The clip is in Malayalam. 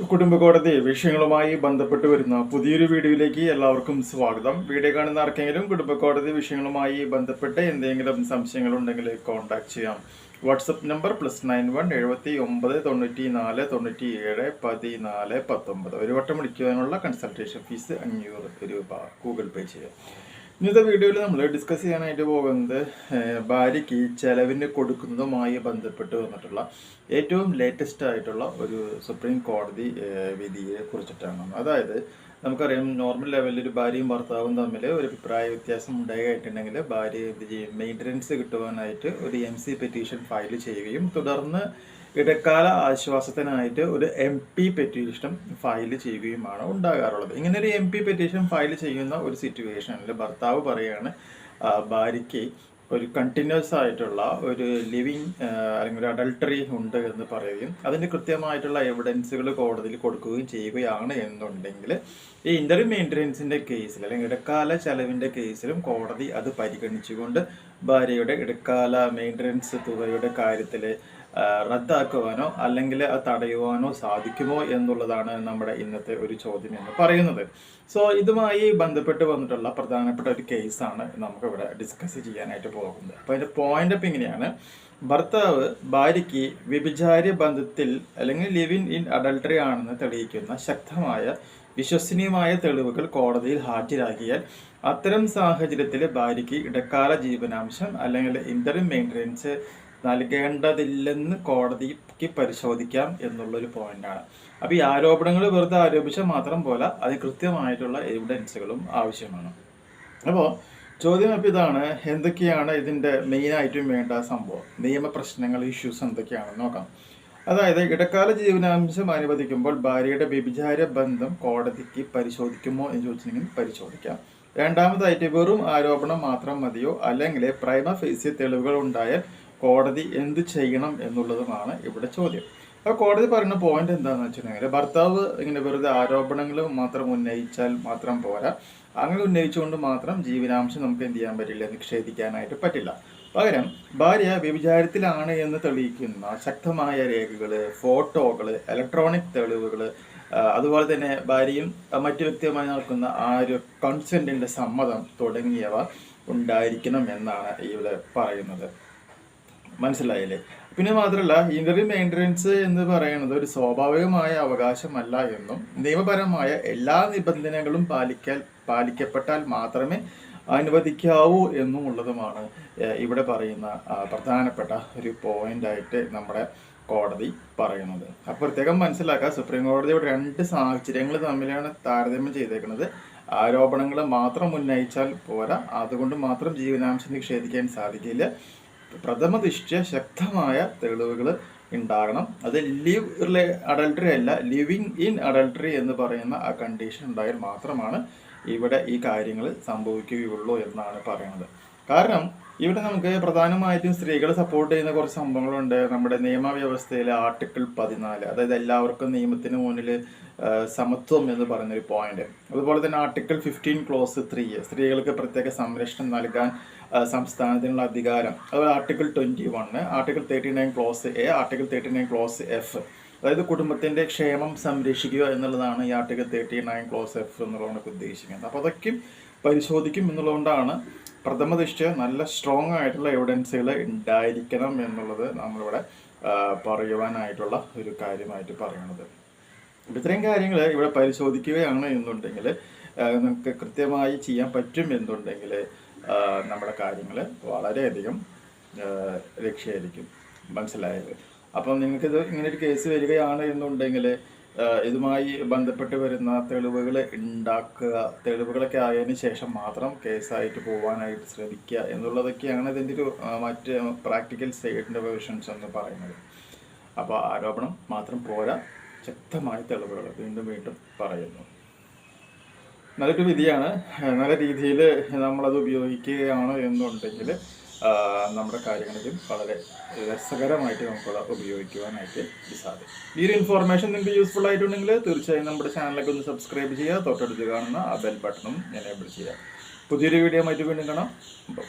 കുടുംബ കോടതി വിഷയങ്ങളുമായി ബന്ധപ്പെട്ട് വരുന്ന പുതിയൊരു വീഡിയോയിലേക്ക് എല്ലാവർക്കും സ്വാഗതം. വീഡിയോ കാണുന്ന ആർക്കെങ്കിലും കുടുംബ കോടതി വിഷയങ്ങളുമായി ബന്ധപ്പെട്ട് എന്തെങ്കിലും സംശയങ്ങളുണ്ടെങ്കിൽ കോൺടാക്ട് ചെയ്യാം. WhatsApp number +91 79 94 97 14 19. ഒരു വട്ടം വിളിക്കുവാനുള്ള കൺസൾട്ടേഷൻ ഫീസ് 500 രൂപ ഗൂഗിൾ പേ ചെയ്യാം. ഇന്നത്തെ വീഡിയോയിൽ നമ്മൾ ഡിസ്കസ് ചെയ്യാനായിട്ട് പോകുന്നത് ഭാര്യയ്ക്ക് ചെലവിന് കൊടുക്കുന്നതുമായി ബന്ധപ്പെട്ട് വന്നിട്ടുള്ള ഏറ്റവും ലേറ്റസ്റ്റ് ആയിട്ടുള്ള ഒരു സുപ്രീം കോടതി വിധിയെ കുറിച്ചിട്ടാണ്. അതായത് നമുക്കറിയാം, നോർമൽ ലെവലിൽ ഒരു ഭാര്യയും ഭർത്താവും തമ്മിൽ ഒരു അഭിപ്രായ വ്യത്യാസം ഉണ്ടായിട്ടുണ്ടെങ്കിൽ ഭാര്യ എന്ത് ചെയ്യും, മെയിൻ്റനൻസ് കിട്ടുവാനായിട്ട് ഒരു MC പെറ്റീഷൻ ഫയൽ ചെയ്യുകയും തുടർന്ന് ഇടക്കാല ആശ്വാസത്തിനായിട്ട് ഒരു MP പെറ്റീഷൻ ഫയൽ ചെയ്യുകയുമാണ് ഉണ്ടാകാറുള്ളത്. ഇങ്ങനെ ഒരു MP പെറ്റീഷൻ ഫയൽ ചെയ്യുന്ന ഒരു സിറ്റുവേഷനിൽ ഭർത്താവ് പറയുകയാണ് ഭാര്യയ്ക്ക് ഒരു കണ്ടിന്യൂസ് ആയിട്ടുള്ള ഒരു ലിവിങ് അല്ലെങ്കിൽ ഒരു അഡൾട്ടറി ഉണ്ട് എന്ന് പറയുകയും അതിൻ്റെ കൃത്യമായിട്ടുള്ള എവിഡൻസുകൾ കോടതിയിൽ കൊടുക്കുകയും ചെയ്യുകയാണ് എന്നുണ്ടെങ്കിൽ ഈ ഇൻ്റർവ്യൂ മെയിൻ്റനൻസിൻ്റെ കേസിൽ അല്ലെങ്കിൽ ഇടക്കാല ചെലവിൻ്റെ കേസിലും കോടതി അത് പരിഗണിച്ചുകൊണ്ട് ഭാര്യയുടെ ഇടക്കാല മെയിൻ്റനൻസ് തുകയുടെ കാര്യത്തിൽ റദ്ദാക്കുവാനോ അല്ലെങ്കിൽ അത് തടയുവാനോ സാധിക്കുമോ എന്നുള്ളതാണ് നമ്മുടെ ഇന്നത്തെ ഒരു ചോദ്യം എന്ന് പറയുന്നത്. സോ ഇതുമായി ബന്ധപ്പെട്ട് വന്നിട്ടുള്ള പ്രധാനപ്പെട്ട ഒരു കേസാണ് നമുക്കിവിടെ ഡിസ്കസ് ചെയ്യാനായിട്ട് പോകുന്നത്. അപ്പോൾ അതിൻ്റെ പോയിന്റ് അപ്പം ഇങ്ങനെയാണ്: ഭർത്താവ് ഭാര്യയ്ക്ക് വ്യഭിചാര്യ ബന്ധത്തിൽ അല്ലെങ്കിൽ ലിവിൻ ഇൻ അഡൾട്ടറി ആണെന്ന് തെളിയിക്കുന്ന ശക്തമായ വിശ്വസനീയമായ തെളിവുകൾ കോടതിയിൽ ഹാജരാക്കിയാൽ അത്തരം സാഹചര്യത്തിൽ ഭാര്യയ്ക്ക് ഇടക്കാല ജീവനാംശം അല്ലെങ്കിൽ ഇൻ്ററിം മെയിൻ്റനൻസ് നൽകേണ്ടതില്ലെന്ന് കോടതിക്ക് പരിശോധിക്കാം എന്നുള്ളൊരു പോയിന്റാണ്. അപ്പോൾ ഈ ആരോപണങ്ങൾ വെറുതെ ആരോപിച്ചാൽ മാത്രം പോലെ അതിന് കൃത്യമായിട്ടുള്ള എവിഡൻസുകളും ആവശ്യമാണ്. അപ്പോൾ ചോദ്യം അപ്പോൾ ഇതാണ്: എന്തൊക്കെയാണ് ഇതിൻ്റെ മെയിനായിട്ടും വേണ്ട സംഭവം, നിയമപ്രശ്നങ്ങൾ, ഇഷ്യൂസ് എന്തൊക്കെയാണെന്ന് നോക്കാം. അതായത് ഇടക്കാല ജീവനാംശം അനുവദിക്കുമ്പോൾ ഭാര്യയുടെ വ്യഭിചാര ബന്ധം കോടതിക്ക് പരിശോധിക്കുമോ എന്ന് ചോദിച്ചിട്ടുണ്ടെങ്കിൽ പരിശോധിക്കാം. രണ്ടാമതായിട്ട് വെറും ആരോപണം മാത്രം മതിയോ അല്ലെങ്കിൽ പ്രൈമ ഫേസി തെളിവുകൾ ഉണ്ടായാൽ കോടതി എന്ത് ചെയ്യണം എന്നുള്ളതുമാണ് ഇവിടെ ചോദ്യം. അപ്പോൾ കോടതി പറയുന്ന പോയിന്റ് എന്താണെന്ന് വെച്ചിട്ടുണ്ടെങ്കിൽ ഭർത്താവ് ഇങ്ങനെ വെറുതെ ആരോപണങ്ങൾ മാത്രം ഉന്നയിച്ചാൽ മാത്രം പോരാ, അങ്ങനെ ഉന്നയിച്ചുകൊണ്ട് മാത്രം ജീവനാംശം നമുക്ക് എന്ത് ചെയ്യാൻ പറ്റില്ല, നിഷേധിക്കാനായിട്ട് പറ്റില്ല. പകരം ഭാര്യ വ്യഭിചാരത്തിലാണ് എന്ന് തെളിയിക്കുന്ന ശക്തമായ രേഖകൾ, ഫോട്ടോകൾ, ഇലക്ട്രോണിക് തെളിവുകൾ, അതുപോലെ തന്നെ ഭാര്യയും മറ്റു വ്യക്തിയുമായി നടക്കുന്ന ആ ഒരു കൺസെൻറ്റിൻ്റെ സമ്മതം തുടങ്ങിയവ ഉണ്ടായിരിക്കണം എന്നാണ് ഇവിടെ പറയുന്നത്. മനസ്സിലായില്ലേ? പിന്നെ മാത്രമല്ല, ഇൻ്റർവ്യൂ മെയിൻ്റനൻസ് എന്ന് പറയുന്നത് ഒരു സ്വാഭാവികമായ അവകാശമല്ല എന്നും നിയമപരമായ എല്ലാ നിബന്ധനകളും പാലിക്കപ്പെട്ടാൽ മാത്രമേ അനുവദിക്കാവൂ എന്നുമുള്ളതുമാണ് ഇവിടെ പറയുന്ന പ്രധാനപ്പെട്ട ഒരു പോയിൻ്റായിട്ട് നമ്മുടെ കോടതി പറയുന്നത്. അപ്പോൾ പ്രത്യേകം മനസ്സിലാക്കുക, സുപ്രീം കോടതിയുടെ രണ്ട് സാഹചര്യങ്ങൾ തമ്മിലാണ് താരതമ്യം ചെയ്തേക്കുന്നത്. ആരോപണങ്ങൾ മാത്രം ഉന്നയിച്ചാൽ പോരാ, അതുകൊണ്ട് മാത്രം ജീവനാംശം നിഷേധിക്കാൻ സാധിക്കില്ല. പ്രഥമ ദൃഷ്ട്യാ ശക്തമായ തെളിവുകൾ ഉണ്ടാകണം. അത് അഡൾട്ടറി അല്ല, ലിവിങ് ഇൻ അഡൾട്ടറി എന്ന് പറയുന്ന ആ കണ്ടീഷൻ ഉണ്ടായാൽ മാത്രമാണ് ഇവിടെ ഈ കാര്യങ്ങൾ സംഭവിക്കുകയുള്ളൂ എന്നാണ് പറയുന്നത്. കാരണം ഇവിടെ നമുക്ക് പ്രധാനമായിട്ടും സ്ത്രീകളെ സപ്പോർട്ട് ചെയ്യുന്ന കുറച്ച് സംഭവങ്ങളുണ്ട്. നമ്മുടെ നിയമവ്യവസ്ഥയിലെ ആർട്ടിക്കിൾ 14, അതായത് എല്ലാവർക്കും നിയമത്തിന് മുന്നിൽ സമത്വം എന്ന് പറയുന്നൊരു പോയിന്റ്. അതുപോലെ തന്നെ ആർട്ടിക്കിൾ 15 ക്ലോസ് 3, സ്ത്രീകൾക്ക് പ്രത്യേക സംരക്ഷണം നൽകാൻ സംസ്ഥാനത്തിനുള്ള അധികാരം. അതുപോലെ article 21, article 39 close A, article 39 close F, അതായത് കുടുംബത്തിൻ്റെ ക്ഷേമം സംരക്ഷിക്കുക എന്നുള്ളതാണ് ഈ ആർട്ടിക്കിൾ 39 ക്ലോസ് F എന്നുള്ളതുകൊണ്ട് ഉദ്ദേശിക്കുന്നത്. അപ്പോൾ അതൊക്കെ പരിശോധിക്കും എന്നുള്ളതുകൊണ്ടാണ് പ്രഥമ ദൃഷ്ട്യാ നല്ല സ്ട്രോങ് ആയിട്ടുള്ള എവിഡൻസുകൾ ഉണ്ടായിരിക്കണം എന്നുള്ളത് നമ്മളിവിടെ പറയുവാനായിട്ടുള്ള ഒരു കാര്യമായിട്ട് പറയുന്നത്. ഇത്രയും കാര്യങ്ങൾ ഇവിടെ പരിശോധിക്കുകയാണ് എന്നുണ്ടെങ്കിൽ നമുക്ക് കൃത്യമായി ചെയ്യാൻ പറ്റും എന്നുണ്ടെങ്കിൽ നമ്മുടെ കാര്യങ്ങൾ വളരെയധികം രക്ഷയായിരിക്കും. മനസ്സിലായത്? അപ്പം നിങ്ങൾക്കിത് ഇങ്ങനൊരു കേസ് വരികയാണ് എന്നുണ്ടെങ്കിൽ ഇതുമായി ബന്ധപ്പെട്ട് വരുന്ന തെളിവുകൾ ഉണ്ടാക്കുക, തെളിവുകളൊക്കെ ആയതിനു ശേഷം മാത്രം കേസായിട്ട് പോകാനായിട്ട് ശ്രമിക്കുക എന്നുള്ളതൊക്കെയാണ് ഇതിൻ്റെ ഒരു മറ്റ് പ്രാക്ടിക്കൽ സൈഡിൻ്റെ വേർഷൻസ് എന്ന് പറയുന്നത്. അപ്പോൾ ആരോപണം മാത്രം പോരാ, ശക്തമായ തെളിവുകൾ വീണ്ടും വീണ്ടും പറയുന്നു. നല്ലൊരു വിധിയാണ്. നല്ല രീതിയിൽ നമ്മളത് ഉപയോഗിക്കുകയാണ് എന്നുണ്ടെങ്കിൽ നമ്മുടെ കാര്യങ്ങളിലും വളരെ രസകരമായിട്ട് നമുക്കത് ഉപയോഗിക്കുവാനായിട്ട് സാധിക്കും. ഈ ഒരു ഇൻഫോർമേഷൻ നിങ്ങൾക്ക് യൂസ്ഫുൾ ആയിട്ടുണ്ടെങ്കിൽ തീർച്ചയായും നമ്മുടെ ചാനലൊക്കെ ഒന്ന് സബ്സ്ക്രൈബ് ചെയ്യുക, തൊട്ടടുത്ത് കാണുന്ന ആ ബെൽ ബട്ടണും എനേബിൾ ചെയ്യുക. പുതിയൊരു വീഡിയോ ആയിട്ട് വീണ്ടും കാണാം. ബൈ.